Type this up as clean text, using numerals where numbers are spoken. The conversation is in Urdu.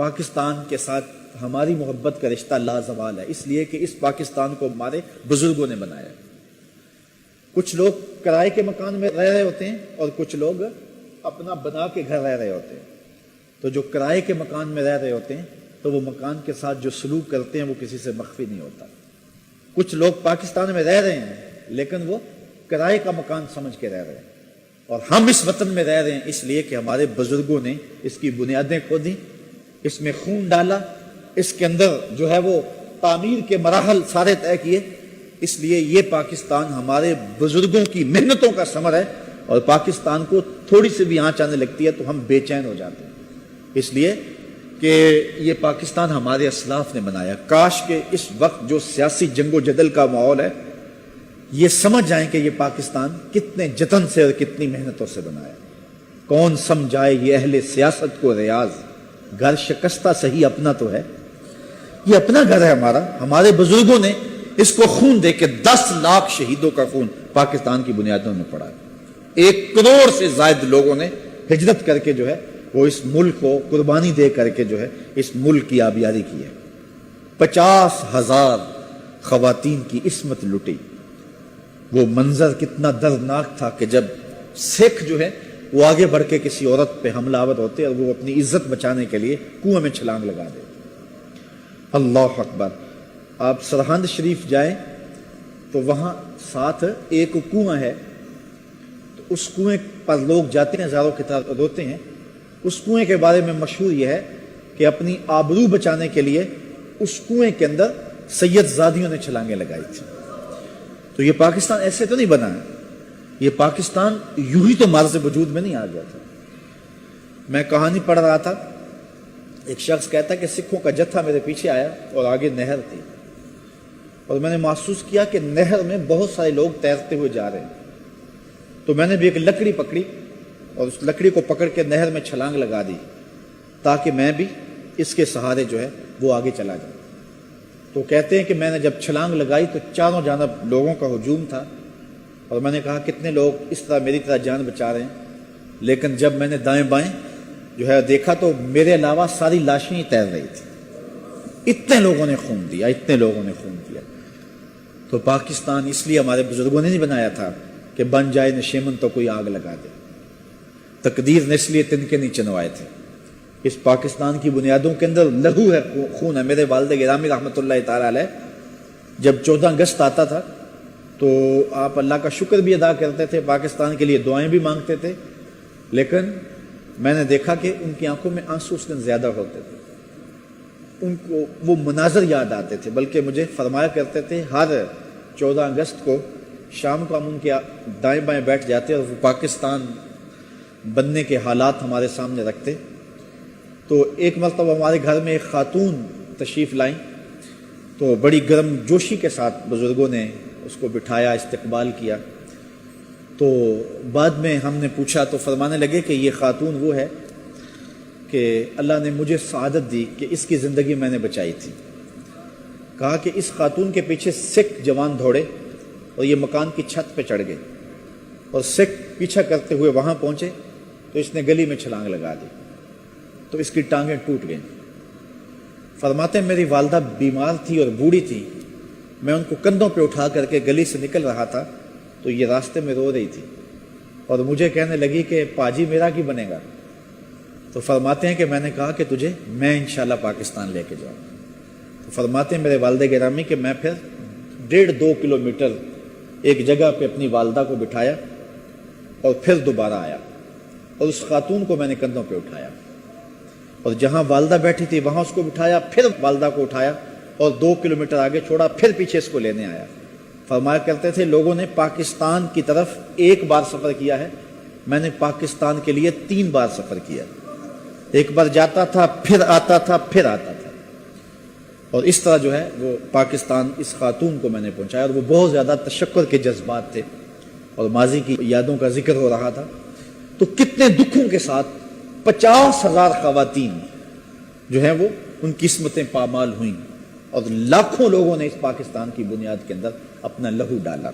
پاکستان کے ساتھ ہماری محبت کا رشتہ لازوال ہے، اس لیے کہ اس پاکستان کو ہمارے بزرگوں نے بنایا۔ کچھ لوگ کرائے کے مکان میں رہ رہے ہوتے ہیں اور کچھ لوگ اپنا بنا کے گھر رہ رہے ہوتے ہیں۔ تو جو کرائے کے مکان میں رہ رہے ہوتے ہیں تو وہ مکان کے ساتھ جو سلوک کرتے ہیں وہ کسی سے مخفی نہیں ہوتا۔ کچھ لوگ پاکستان میں رہ رہے ہیں لیکن وہ کرائے کا مکان سمجھ کے رہ رہے ہیں، اور ہم اس وطن میں رہ رہے ہیں اس لیے کہ ہمارے بزرگوں نے اس کی بنیادیں کھودی، اس میں خون ڈالا، اس کے اندر جو ہے وہ تعمیر کے مراحل سارے طے کیے۔ اس لیے یہ پاکستان ہمارے بزرگوں کی محنتوں کا ثمر ہے، اور پاکستان کو تھوڑی سی بھی آنچ آنے لگتی ہے تو ہم بے چین ہو جاتے ہیں، اس لیے کہ یہ پاکستان ہمارے اسلاف نے بنایا۔ کاش کہ اس وقت جو سیاسی جنگ و جدل کا ماحول ہے یہ سمجھ جائیں کہ یہ پاکستان کتنے جتن سے اور کتنی محنتوں سے بنایا۔ کون سمجھائے یہ اہل سیاست کو ریاض، گھر شکستہ صحیح اپنا تو ہے۔ یہ اپنا گھر ہے ہمارا، ہمارے بزرگوں نے اس کو خون دے کے 10 لاکھ شہیدوں کا خون پاکستان کی بنیادوں میں پڑا ہے۔ 1 کروڑ سے زائد لوگوں نے ہجرت کر کے جو ہے وہ اس ملک کو قربانی دے کر کے جو ہے اس ملک کی آبیاری کی ہے۔ 50,000 خواتین کی عصمت لٹی۔ وہ منظر کتنا دردناک تھا کہ جب سکھ جو ہے وہ آگے بڑھ کے کسی عورت پہ حملہ آور ہوتے اور وہ اپنی عزت بچانے کے لیے کنویں میں چھلانگ لگا دیتے۔ اللہ اکبر۔ آپ سرہند شریف جائیں تو وہاں ساتھ ایک کنواں ہے، تو اس کنویں پر لوگ جاتے ہیں، ہزاروں کی تعداد روتے ہیں۔ اس کنویں کے بارے میں مشہور یہ ہے کہ اپنی آبرو بچانے کے لیے اس کنویں کے اندر سید زادیوں نے چھلانگیں لگائی تھی۔ تو یہ پاکستان ایسے تو نہیں بنا ہے، یہ پاکستان یوں ہی تو معرض وجود میں نہیں آ گیا تھا۔ میں کہانی پڑھ رہا تھا، ایک شخص کہتا کہ سکھوں کا جتھا میرے پیچھے آیا اور آگے نہر تھی، اور میں نے محسوس کیا کہ نہر میں بہت سارے لوگ تیرتے ہوئے جا رہے ہیں۔ تو میں نے بھی ایک لکڑی پکڑی اور اس لکڑی کو پکڑ کے نہر میں چھلانگ لگا دی تاکہ میں بھی اس کے سہارے جو ہے وہ آگے چلا جاؤں۔ تو کہتے ہیں کہ میں نے جب چھلانگ لگائی تو چاروں جانب لوگوں کا ہجوم تھا، اور میں نے کہا کتنے لوگ اس طرح میری طرح جان بچا رہے ہیں، لیکن جب میں نے دائیں بائیں جو ہے دیکھا تو میرے علاوہ ساری لاشیں ہی تیر رہی تھی۔ اتنے لوگوں نے خون دیا، اتنے لوگوں نے خون دیا۔ تو پاکستان اس لیے ہمارے بزرگوں نے نہیں بنایا تھا کہ بن جائے نشیمن تو کوئی آگ لگا دے، تقدیر نے اس لیے تنکے نہیں چنوائے تھے۔ اس پاکستان کی بنیادوں کے اندر لہو ہے، خون ہے۔ میرے والد گرامی رحمۃ اللہ تعالی علیہ جب 14 اگست آتا تھا تو آپ اللہ کا شکر بھی ادا کرتے تھے، پاکستان کے لیے دعائیں بھی مانگتے تھے، لیکن میں نے دیکھا کہ ان کی آنکھوں میں آنسو اس دن زیادہ ہوتے تھے، ان کو وہ مناظر یاد آتے تھے، بلکہ مجھے فرمایا کرتے تھے ہر 14 اگست کو شام کو ہم ان کے دائیں بائیں بیٹھ جاتے اور وہ پاکستان بننے کے حالات ہمارے سامنے رکھتے۔ تو ایک مرتبہ ہمارے گھر میں ایک خاتون تشریف لائیں، تو بڑی گرم جوشی کے ساتھ بزرگوں نے اس کو بٹھایا، استقبال کیا۔ تو بعد میں ہم نے پوچھا تو فرمانے لگے کہ یہ خاتون وہ ہے کہ اللہ نے مجھے سعادت دی کہ اس کی زندگی میں نے بچائی تھی۔ کہا کہ اس خاتون کے پیچھے سکھ جوان دوڑے اور یہ مکان کی چھت پہ چڑھ گئے، اور سکھ پیچھا کرتے ہوئے وہاں پہنچے تو اس نے گلی میں چھلانگ لگا دی، تو اس کی ٹانگیں ٹوٹ گئیں۔ فرماتے ہیں میری والدہ بیمار تھی اور بوڑھی تھی، میں ان کو کندھوں پہ اٹھا کر کے گلی سے نکل رہا تھا تو یہ راستے میں رو رہی تھی، اور مجھے کہنے لگی کہ پاجی میرا کی بنے گا؟ تو فرماتے ہیں کہ میں نے کہا کہ تجھے میں انشاءاللہ پاکستان لے کے جاؤں۔ تو فرماتے ہیں میرے والد گرامی کہ میں پھر 1.5-2 کلومیٹر ایک جگہ پہ اپنی والدہ کو بٹھایا اور پھر دوبارہ آیا، اور اس خاتون کو میں نے کندھوں پہ اٹھایا، اور جہاں والدہ بیٹھی تھی وہاں اس کو بٹھایا، پھر والدہ کو اٹھایا اور 2 کلومیٹر آگے چھوڑا، پھر پیچھے اس کو لینے آیا۔ فرمایا کرتے تھے لوگوں نے پاکستان کی طرف 1 بار سفر کیا ہے، میں نے پاکستان کے لیے 3 بار سفر کیا، 1 بار جاتا تھا، پھر آتا تھا، پھر آتا تھا، اور اس طرح جو ہے وہ پاکستان اس خاتون کو میں نے پہنچایا، اور وہ بہت زیادہ تشکر کے جذبات تھے اور ماضی کی یادوں کا ذکر ہو رہا تھا۔ تو کتنے دکھوں کے ساتھ 50,000 خواتین جو ہیں وہ ان کی قسمتیں پامال ہوئیں، اور لاکھوں لوگوں نے اس پاکستان کی بنیاد کے اندر اپنا لہو ڈالا۔